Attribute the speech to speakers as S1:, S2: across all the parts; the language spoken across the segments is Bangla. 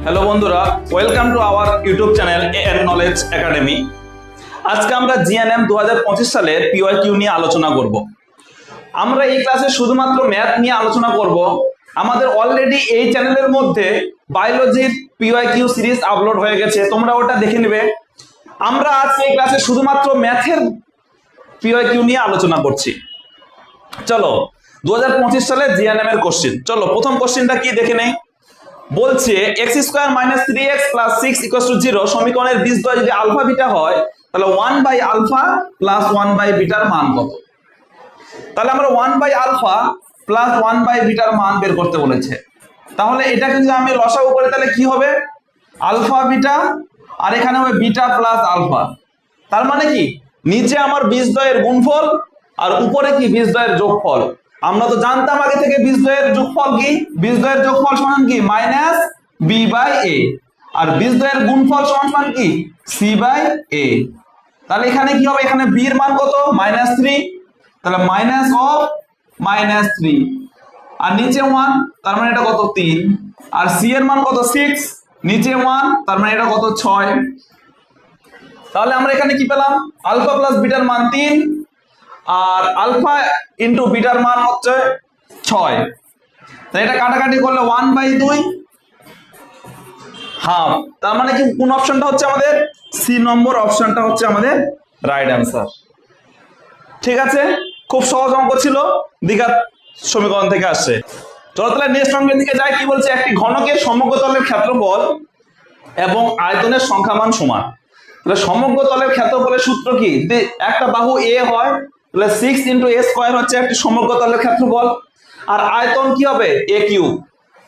S1: হ্যালো বন্ধুরা, welcome to our YouTube channel AN knowledge academy. আজকে আমরা জিএনএম 2025 সালের পিওয়াইকিউ নিয়ে আলোচনা করব। আমরা এই ক্লাসে শুধুমাত্র ম্যাথ নিয়ে আলোচনা করব। আমাদের অলরেডি এই চ্যানেলের মধ্যে বায়োলজির পিওয়াইকিউ সিরিজ আপলোড হয়ে গেছে, তোমরা ওটা দেখে নেবে। আমরা আজকে এই ক্লাসে শুধুমাত্র ম্যাথের পিওয়াইকিউ নিয়ে আলোচনা করছি। চলো 2025 সালে জিএনএম এর কোশ্চেন, চলো প্রথম কোশ্চেনটা কি দেখে নেই। বলছে x square minus 3x plus 6 equals to 0 সমীকরণের বীজদ্বয় যদি আলফা বিটা হয় তাহলে 1 বাই আলফা প্লাস 1 বাই বিটার মান কত। তাহলে আমরা 1 বাই আলফা প্লাস 1 বাই বিটার মান বের করতে বলেছে। তাহলে এটাকে যদি আমি লসাগু করি তাহলে কি হবে, আলফা বিটা আর এখানে হবে বিটা প্লাস আলফা। তার মানে কি নিচে আমার বীজদ্বয়ের গুণফল আর উপরে কি বীজদ্বয়ের যোগফল। আমরা তো জানতাম আগে থেকে বীজদ্বয়ের যোগফল কি, বীজদ্বয়ের যোগফল সমান কি মাইনাস বি বাই এ, আর বীজদ্বয়ের গুণফল সমান কি সি বাই এ। তাহলে এখানে কি হবে, এখানে বি এর মান কত মাইনাস 3, তাহলে মাইনাস অফ মাইনাস 3 আর নিচে 1, তার মানে এটা কত 3, আর সি এর মান কত 6, নিচে 1, তার মানে এটা কত 6। তাহলে আমরা এখানে কি পেলাম, আলফা প্লাস বিটার মান 3 আর আলফা ইন্টু বিটার মান হচ্ছে 6। তাহলে এটা কাটাকাটি করলে 1 বাই 2 হাফ। তার মানে কি কোন অপশনটা হচ্ছে আমাদের, সি নম্বর অপশনটা হচ্ছে আমাদের রাইট অ্যান্সার। ঠিক আছে, খুব সহজ অঙ্ক ছিল, দ্বিঘাত সমীকরণ থেকে আসছে। চলো তাহলে নেক্সট অঙ্কের দিকে যাই। কি বলছে, একটি ঘনকের সমগ্র তলের ক্ষেত্রফল এবং আয়তনের সংখ্যা মান সমান। তাহলে সমগ্র তলের ক্ষেত্রফলের সূত্র কি, একটা বাহু এ হয় তাহলে 6 ইন্টু এ স্কোয়ার হচ্ছে একটি সমগ্র তলের ক্ষেত্রফল, আর আয়তন কি হবে এ কিউব।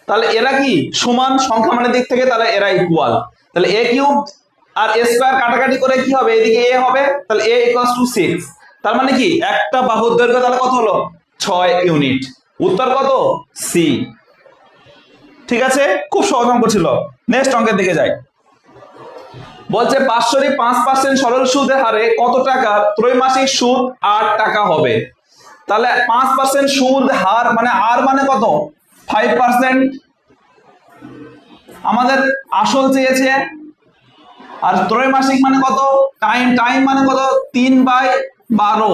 S1: তাহলে এরা কি সমান সংখ্যা মানের দিক থেকে, তাহলে এরা ইকুয়াল। তাহলে এ কিউব আর এ স্কোয়ার কাটাকাটি করে কি হবে, এদিকে এ হবে, তাহলে এ ইকুয়ালস টু 6। তার মানে কি একটা বাহুর দৈর্ঘ্য তাহলে কত হলো 6 ইউনিট। উত্তর কত সি। ঠিক আছে, খুব সহজ অঙ্ক ছিল। নেক্সট অঙ্কের দিকে যাই। বলছে বাৎসরিক 5% সরল সুদের হারে কত টাকা ত্রৈমাসিক সুদ 8 টাকা হবে। তাহলে 5% সুদ হার মানে আর মানে কত 5%, আমাদের আসল চেয়েছে, আর ত্রৈমাসিক মানে কত টাইম, টাইম মানে কত 3/12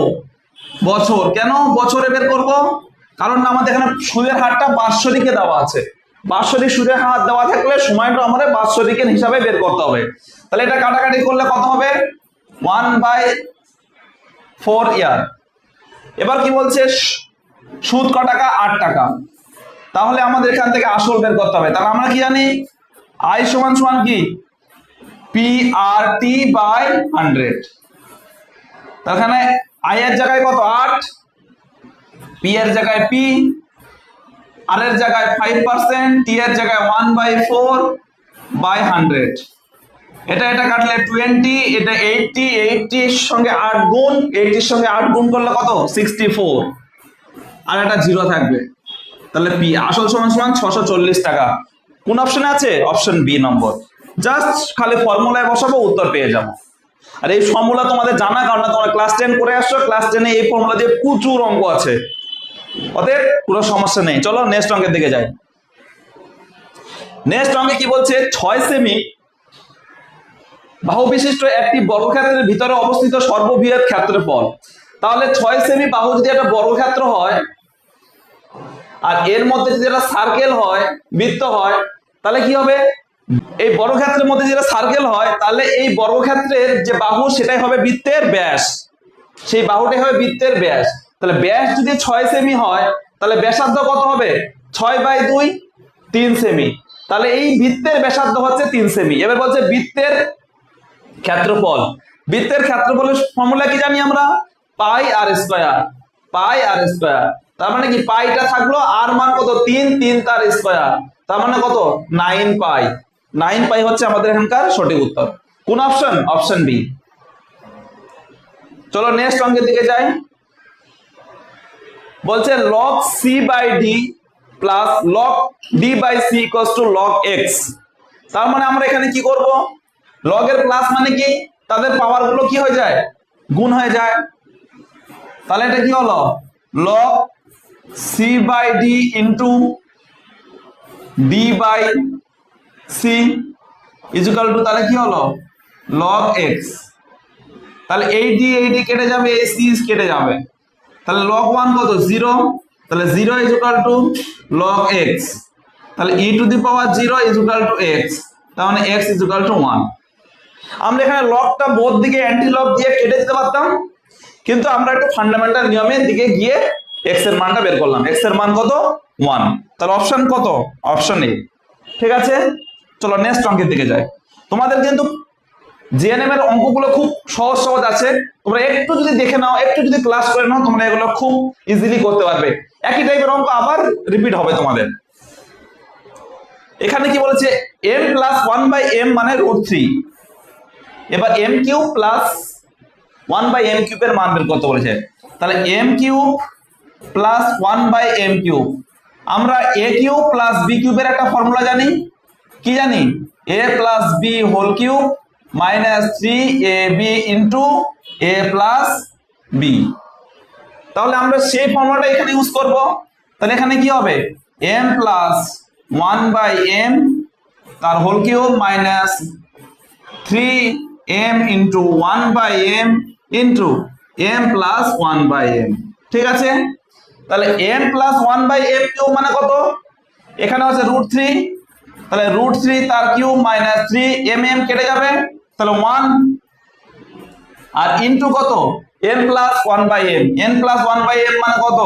S1: বছর। কেন বছরে বের করব, কারণ আমাদের এখানে সুদের হারটা বাৎসরিকে দেওয়া আছে। বাৎসরিক সুদের হার দেওয়া থাকলে সময়টা আমাদের বাৎসরিকের হিসাবে বের করতে হবে। তাহলে এটা কাটাকাটি করলে কত হবে 1/4 ইয়ার। এবার কি বলছে, সুদ ক টাকা 8 টাকা। তাহলে আমাদের এখান থেকে আসল বের করতে হবে। তাহলে আমরা কি জানি, আই সমান সমান কি পি আর টি বাই 100। তাহলে আই এর জায়গায় কত 8, পি এর জায়গায় পি, আর এর জায়গায় 5%, টি এর জায়গায় 1/4 বাই 100। এটা কাটলে 20, এটা 80, 80 এর সঙ্গে 8 গুণ, 80 এর সঙ্গে 8 গুণ করলে কত 64, আর এটা 0 থাকবে। তাহলে পি আসল সমান সমান 640 টাকা। কোন অপশনে আছে, অপশন বি নম্বর। জাস্ট খালি ফর্মুলায় বসাবো, উত্তর পেয়ে যাবো। আর এই ফর্মুলা তোমাদের জানা, কারণ তোমরা ক্লাস 10 করে আসছো, ক্লাস 10 এই ফর্মুলা দিয়ে প্রচুর অঙ্ক আছে, অতএব কোনো সমস্যা নেই। চলো নেক্সট অঙ্কের দিকে যাই। নেক্সট অঙ্কে কি বলছে, 6 সেমি বাহু বিশিষ্ট একটি বর্গক্ষেত্রের ভিতরে অবস্থিত সর্ববৃহৎ ক্ষেত্রফল। তাহলে 6 সেমি বাহু যদি একটা বর্গক্ষেত্র হয় আর এর মধ্যে যদি একটা সার্কেল হয়, বৃত্ত হয়, তাহলে কি হবে, এই বর্গক্ষেত্রের মধ্যে যেটা সার্কেল হয় তাহলে এই বর্গক্ষেত্রের যে বাহু সেটাই হবে বৃত্তের ব্যাস, সেই বাহুটাই হবে বৃত্তের ব্যাস। তাহলে ব্যাস যদি 6 সেমি হয় তাহলে ব্যাসার্ধ কত হবে 6/2 3 সেমি। তাহলে এই বৃত্তের ব্যাসার্ধ হচ্ছে 3 সেমি। এবার বলছে বৃত্তের ক্ষেত্রফল। বৃত্তের ক্ষেত্রফলের ফর্মুলা কি জানি আমরা, পাই আর স্কয়ার, পাই আর স্কয়ার। তার মানে কি পাইটা থাকলো, আর মান কত 3, 3 তার স্কয়ার, তার মানে কত 9 পাই। 9 পাই হচ্ছে আমাদের এখানকার সঠিক উত্তর। কোন অপশন, অপশন বি। চলো নেক্সট অঙ্কের দিকে যাই। বলছে log c by D plus log d by c equals to log x। তার মানে আমরা এখানে কি করব, log এর প্লাস মানে কি তাদের পাওয়ার গুলো কি হয়ে যায়, গুণ হয়ে যায়। তাহলে এটা কি হলো log c by d into d by C equal to তাহলে কি হলো লগ এক্স, তাহলে এই ডি কেটে যাবে, এই সি কেটে যাবে, তাহলে লগ 1 কত 0, তাহলে 0 ইকুয়াল টু লগ এক্স, তাহলে e to the power 0 equal to x, তার মানে এক্স ইকুয়াল টু 1। আমরা এখানে লগটা বোধ দিকে অ্যান্টি লগ দিয়ে কেটে দিতে পারতাম, কিন্তু আমরা একটু ফান্ডামেন্টাল নিয়মের দিকে গিয়ে এক্স এর মানটা বের করলাম। এক্স এর মান কত 1, তাহলে অপশন কত অপশন এ। ঠিক আছে, চলো নেক্সট অঙ্কের দিকে যাই। তোমাদের কিন্তু জিএনএম এর অঙ্কগুলো খুব সহজ সহজ আছে, তোমরা একটু যদি দেখে নাও, একটু যদি ক্লাস করে নাও, তোমরা এগুলো খুব ইজিলি করতে পারবে। একই টাইপের অঙ্ক আবার রিপিট হবে তোমাদের। এখানে কি বলেছে m প্লাস 1/m মানে √3, এবার m কিউব প্লাস 1/m কিউবের মান বের করতে বলেছে, তাহলে m cube plus 1/m cube, আমরা a কিউব প্লাস b কিউবের একটা ফর্মুলা জানি, কি জানি a plus b whole cube minus 3ab into a plus b, তাহলে আমরা সেই ফর্মুলাটা এখানে ইউজ করব। তাহলে এখানে কি হবে m প্লাস 1/m তার whole cube minus 3m into 1/m into m plus 1/m। ঠিক আছে, তাহলে m প্লাস 1/m কিউব মানে কত, এখানে আছে √3, তাহলে √3 তার কিউব মাইনাস 3m কেটে যাবে, তাহলে 1 আর ইনটু কত n plus 1/m, n plus 1/m মানে কত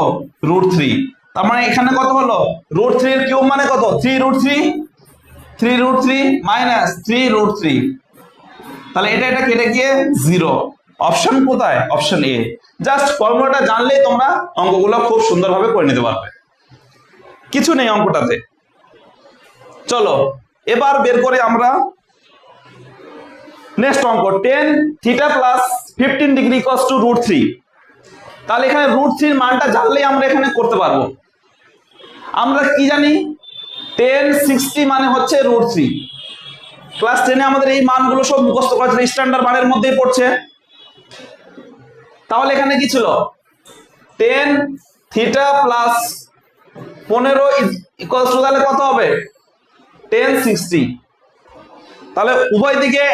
S1: √3, তার মানে এখানে কত হলো √3 এর কিউব মানে কত 3√3 মাইনাস 3√3, তাহলে এটা কেটে গিয়ে 0। অপশন কোথায় অপশন এ। জাস্ট ফর্মুলাটা জানলেই তোমরা অঙ্কগুলো খুব সুন্দরভাবে করে নিতে পারবে, কিছু নেই অঙ্কটাতে। চলো এবার বের করে আমরা নেক্সট অঙ্ক, tan theta plus 15 degree equals to √3। তাহলে এখানে √3 এর মানটা জানলেই আমরা এখানে করতে পারবো। আমরা কি জানি tan 60 মানে হচ্ছে √3, ক্লাস 10 এ আমাদের এই মানগুলো সব মুখস্থ করা ছিল, স্ট্যান্ডার্ড মানের মধ্যেই পড়ছে। তাহলে এখানে কি ছিল tan theta plus 15 equals to, তাহলে কত হবে tan 60, তাহলে উভয় দিকে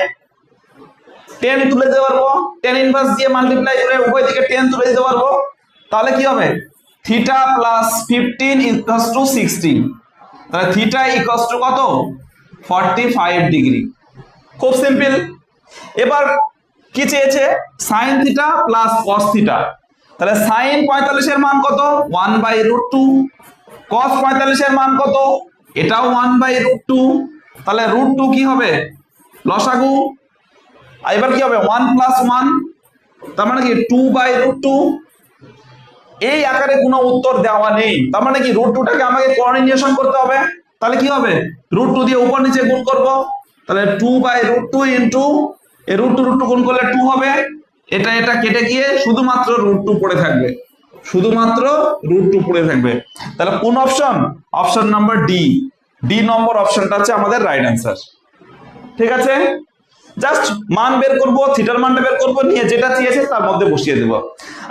S1: 10 তুলে দিতে পারবো, tan ইনভার্স দিয়ে মাল্টিপ্লাই করে উভয় দিকে 10 তুলে দিতে পারবো, তাহলে কি হবে থিটা প্লাস 15 ইকুয়ালস টু 60, তাহলে থিটা ইকুয়ালস টু কত 45 ডিগ্রি। খুব সিম্পল। এবার কি চেয়েছে sin theta plus cos theta, তাহলে sin 45 এর মান কত 1/√2, cos 45 এর মান কত এটাও 1/√2, তাহলে √2 কি হবে লসাগু, এবার কি হবে 1 প্লাস 1, তার মানে কি 2/√2। এই আকারে কোনো উত্তর দেওয়া নেই, তার মানে কি √2টাকে আমাকে কোঅর্ডিনেশন করতে হবে, তাহলে কি হবে √2 দিয়ে উপর নিচে গুণ করব, তাহলে 2/√2 ইনটু এই √2 গুণ করলে 2 হবে, এটা কেটে গিয়ে শুধুমাত্র √2 পড়ে থাকবে, শুধুমাত্র √2 পড়ে থাকবে। তাহলে কোন অপশন অপশন নাম্বার ডি নম্বর অপশনটা হচ্ছে আমাদের রাইট অ্যান্সার। ঠিক আছে, জাস্ট মান বের করব, থিটার মানটা বের করব, নিয়ে যেটা চেয়েছে তার মধ্যে বসিয়ে দেব।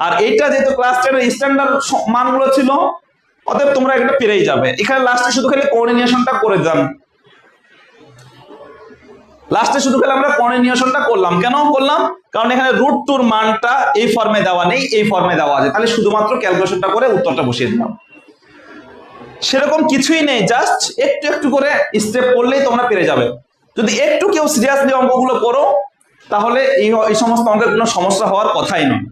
S1: আর এইটা যেহেতু ক্লাস 10 এর স্ট্যান্ডার্ড মানগুলো ছিল, অতএব তোমরা এটা পেরেই যাবে। এখানে লাস্টে শুধু খালি কোঅর্ডিনেশনটা করে যান, লাস্টে শুধু খালি আমরা কোঅর্ডিনেশনটা করলাম। কেন করলাম, কারণ এখানে √2 এর মানটা এই ফর্মে দেওয়া নেই, এই ফর্মে দেওয়া আছে, তাহলে শুধুমাত্র ক্যালকুলেশনটা করে উত্তরটা বসিয়ে দিলাম। সেরকম কিছুই নেই, জাস্ট একটু একটু করে স্টেপ করলেই তোমরা পেরে যাবে। যদি একটু কেউ সিরিয়াসলি অঙ্কগুলো করো, তাহলে এই সমস্ত অঙ্কের কোনো সমস্যা হওয়ার কথাই নয়।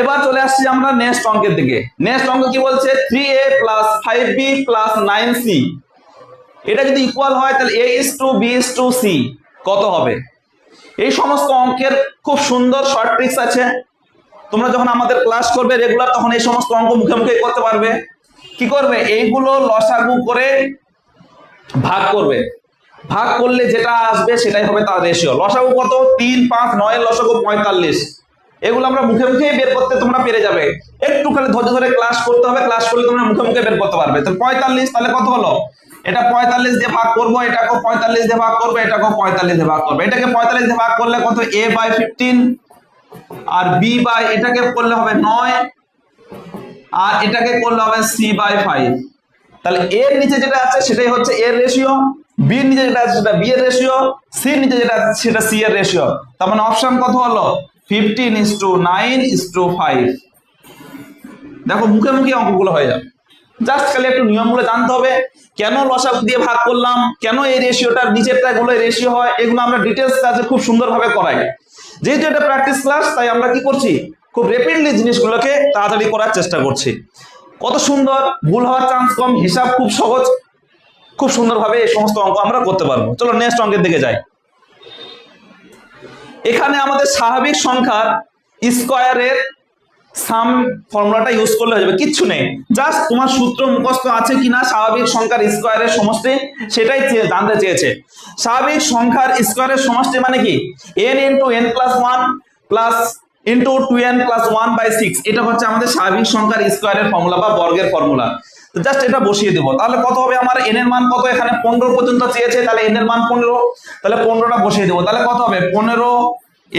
S1: এবার চলে আসছি আমরা নেক্সট অঙ্কের দিকে। নেক্সট অঙ্ক কি বলছে 3a plus 5b plus 9c, এটা যদি ইকুয়াল হয় তাহলে a:b:c কত হবে। এই সমস্ত অঙ্কের খুব সুন্দর শর্ট ট্রিক্স আছে, তোমরা যখন আমাদের ক্লাস করবে রেগুলার, তখন এই সমস্ত অঙ্ক মুখে মুখে করতে পারবে। কি করবে, এইগুলো লসাগু করে ভাগ করবে, ভাগ করলে যেটা আসবে সেটাই হবে তার রেশিও। লসাগু কত 3, 5, 9 লসাগু 45, এগুলো আমরা মুখে মুখেই বের করতে তোমরা পেরে যাবে। একটু খালি ধৈর্য ধরে ক্লাস করতে হবে, ক্লাস করলে তোমরা মুখে মুখে বের করতে পারবে। তো 45, তাহলে কত হলো, এটা 45 দিয়ে ভাগ করবো, এটাকেও 45 দিয়ে ভাগ করবো, এটাকেও 45 দিয়ে ভাগ করবো। এটাকে 45 দিয়ে ভাগ করলে কত a/15, আর এটাকে করলে হবে 9, আর এটাকে করলে হবে c/5, তাহলে এর নিচে যেটা আছে সেটাই হচ্ছে এর রেশিও, বি এর নিচে যেটা আছে সেটা বি এর রেশিও, সি এর নিচে যেটা আছে সেটা সি এর রেশিও। তার মানে অপশন কত হলো 15:9:5। দেখো মুখে মুখে অঙ্কগুলো হয়ে যাবে, জাস্ট খালি একটু নিয়মগুলো জানতে হবে। কেন লসাগু দিয়ে ভাগ করলাম, কেন এই রেশিওটার নিচেরটা গুলো রেশিও হয়, এগুলো আমরা ডিটেলস ক্লাসে খুব সুন্দরভাবে করাই। যেহেতু এটা প্র্যাকটিস ক্লাস তাই আমরা কি করছি, খুব র্যাপিডলি জিনিসগুলোকে তাড়াতাড়ি করার চেষ্টা করছি। কত সুন্দর, ভুল হওয়ার চান্স কম, হিসাব খুব সহজ, খুব সুন্দরভাবে এই সমস্ত অঙ্ক আমরা করতে পারবো। চলো নেক্সট অঙ্কের দিকে যাই। এখানে আমাদের স্বাভাবিক সংখ্যার স্কয়ারের সাম ফর্মুলাটা ইউজ করলে হয়ে যাবে, কিচ্ছু নেই, জাস্ট তোমার সূত্র মুখস্থ আছে কিনা স্বাভাবিক সংখ্যার স্কয়ারের সমষ্টি সেটাই জানতে চেয়েছে। স্বাভাবিক সংখ্যার স্কয়ারের সমষ্টি মানে কি n into n plus 1 plus into 2n plus 1/6, এটা হচ্ছে আমাদের স্বাভাবিক সংখ্যার স্কয়ারের ফর্মুলা বা বর্গের ফর্মুলা। তো জাস্ট এটা বসিয়ে দেবো, তাহলে কত হবে আমার n এর মান কত, এখানে 15 পর্যন্ত চেয়েছে, তাহলে n এর মান 15, তাহলে 15টা বসিয়ে দেবো, তাহলে কত হবে 15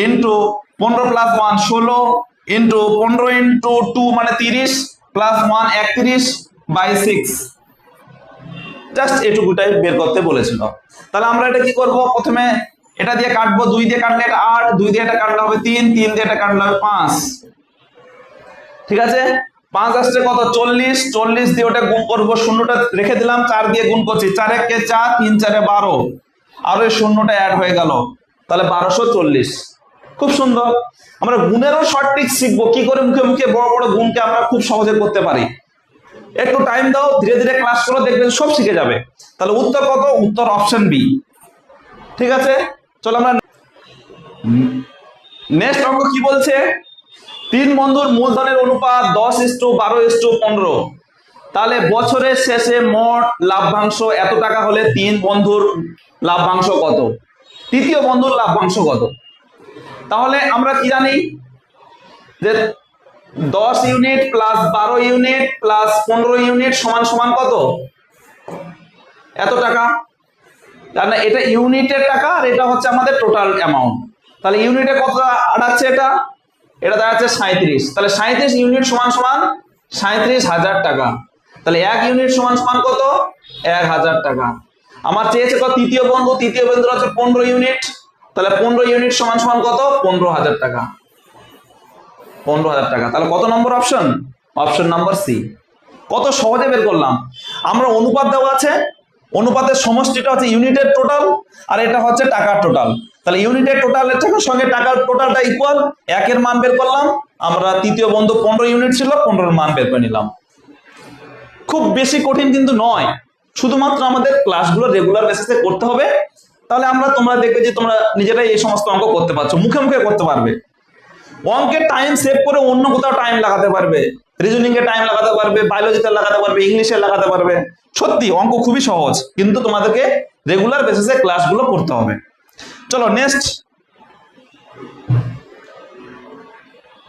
S1: ইন্টু 15 প্লাস 1 16 ইন্টু 15 ইন্টু 2 মানে 30 প্লাস 1 31/6। জাস্ট এটুকুটাই বের করতে বলেছিল। তাহলে আমরা এটা কি করব, প্রথমে এটা দিয়ে কাটবো, 2 দিয়ে কাটলে এটা 8, 2 দিয়ে এটা কাটলে হবে 3, 3 দিয়ে এটা কাটলে হবে 5। ঠিক আছে, 5 আসছে কত 40, 40 দিয়ে ওটা গুণ করবো, শূন্যটা রেখে দিলাম, 4 দিয়ে গুণ করছি, 4 একে 4, 3 4 12, আর ওই শূন্যটা অ্যাড হয়ে গেল, তাহলে 1240। খুব সুন্দর, আমরা গুণেরও শর্ট ট্রিক শিখবো, কি করে মুখে মুখে বড় বড় গুণকে আমরা খুব সহজে করতে পারি। একটু টাইম দাও, ধীরে ধীরে ক্লাস করো, দেখবেন সব শিখে যাবে। তাহলে উত্তর কত, উত্তর অপশন বি। ঠিক আছে, চলো আমরা নেক্সট অঙ্ক কি বলছে, 3 বন্ধুর মূলধনের অনুপাত 10:12:15, তাহলে বছরের শেষে মোট লাভ্যাংশ এত টাকা হলে 3 বন্ধুর লাভ্যাংশ কত, তৃতীয় বন্ধুর লাভ্যাংশ কত। তাহলে আমরা কি জানি যে 10 unit plus 12 unit plus 15 unit সমান সমান কত, এত টাকা। তাহলে এটা ইউনিটের টাকা আর এটা হচ্ছে আমাদের টোটাল অ্যামাউন্ট। তাহলে ইউনিটে কত দাঁড়াচ্ছে, এটা দাঁড়াচ্ছে 37, তাহলে 37 ইউনিট সমান সমান 37,000 টাকা। তাহলে 1 ইউনিট সমান সমান কত, 1,000 টাকা। আমার চেয়েছে কত, তৃতীয় বন্ধুর হচ্ছে 15 ইউনিট, তাহলে 15 ইউনিট সমান সমান কত, 15,000 টাকা, 15,000 টাকা। তাহলে কত নম্বর অপশন, অপশন নাম্বার সি। কত সহজে বের করলাম। আমরা অনুপাত দেওয়া আছে, অনুপাতের সমষ্টিটা হচ্ছে ইউনিটের টোটাল আর এটা হচ্ছে টাকার টোটাল, তাহলে ইউনিটের টোটালের সঙ্গে টাকার টোটালটা ইকুয়াল, 1 এর মান বের করলাম আমরা, তৃতীয় বন্ধু 15 ইউনিট ছিল, 15 এর মান বের করে নিলাম। খুব বেশি কঠিন কিন্তু নয়, শুধুমাত্র আমাদের ক্লাসগুলো রেগুলার বেসিসে করতে হবে, তাহলে তোমরা দেখবে যে তোমরা নিজেরাই এই সমস্ত অঙ্ক করতে পারছো, মুখে মুখে করতে পারবে। অঙ্কের টাইম সেভ করে অন্য কোথাও টাইম লাগাতে পারবে, রিজনিং এ টাইম লাগাতে পারবে, বায়োলজিতে লাগাতে পারবে, ইংলিশে লাগাতে পারবে। সত্যি অঙ্ক খুবই সহজ, কিন্তু তোমাদেরকে রেগুলার বেসিসে ক্লাসগুলো করতে হবে। চলো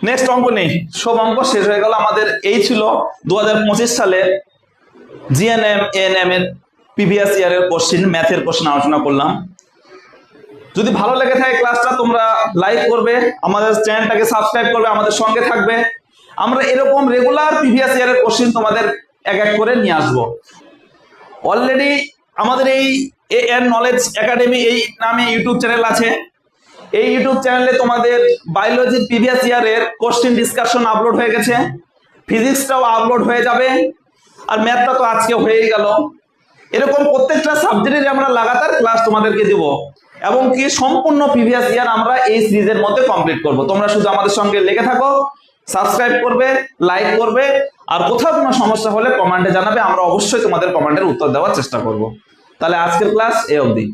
S1: নেক্সট অঙ্ক নেই, সব অঙ্ক শেষ হয়ে গেল আমাদের। এই ছিল 2025 সালে জিএনএম এএনএম এর প্রিভিয়াস ইয়ারের কোশ্চেন, ম্যাথের কোশ্চেন আলোচনা করলাম। যদি ভালো লেগে থাকে ক্লাসটা, তোমরা লাইক করবে, আমাদের চ্যানেলটাকে সাবস্ক্রাইব করবে, আমাদের সঙ্গে থাকবে। আমরা এরকম রেগুলার প্রিভিয়াস ইয়ারের কোশ্চেন তোমাদের এক এক করে নিয়ে আসবো। অলরেডি আমাদের এই এএন নলেজ একাডেমি এই নামে ইউটিউব চ্যানেল আছে। এই ইউটিউব চ্যানেলে তোমাদের বায়োলজির প্রিভিয়াস ইয়ারের কোশ্চেন ডিসকাশন আপলোড হয়ে গেছে, ফিজিক্সটাও আপলোড হয়ে যাবে, আর ম্যাথটা তো আজকে হয়েই গেল। এরকম প্রত্যেকটা সাবজেক্টের আমরা লাগাতার ক্লাস তোমাদেরকে দেব, এবং কি সম্পূর্ণ প্রিভিয়াস ইয়ার আমরা এই সিরিজের মধ্যে কমপ্লিট করব। তোমরা শুধু আমাদের সঙ্গে লেগে থাকো, সাবস্ক্রাইব করবে, লাইক করবে, আর কোথাও কোনো সমস্যা হলে কমেন্টে জানাবে, আমরা অবশ্যই তোমাদের কমেন্টের উত্তর দেওয়ার চেষ্টা করব। তাহলে আজকের ক্লাস এই অবধি।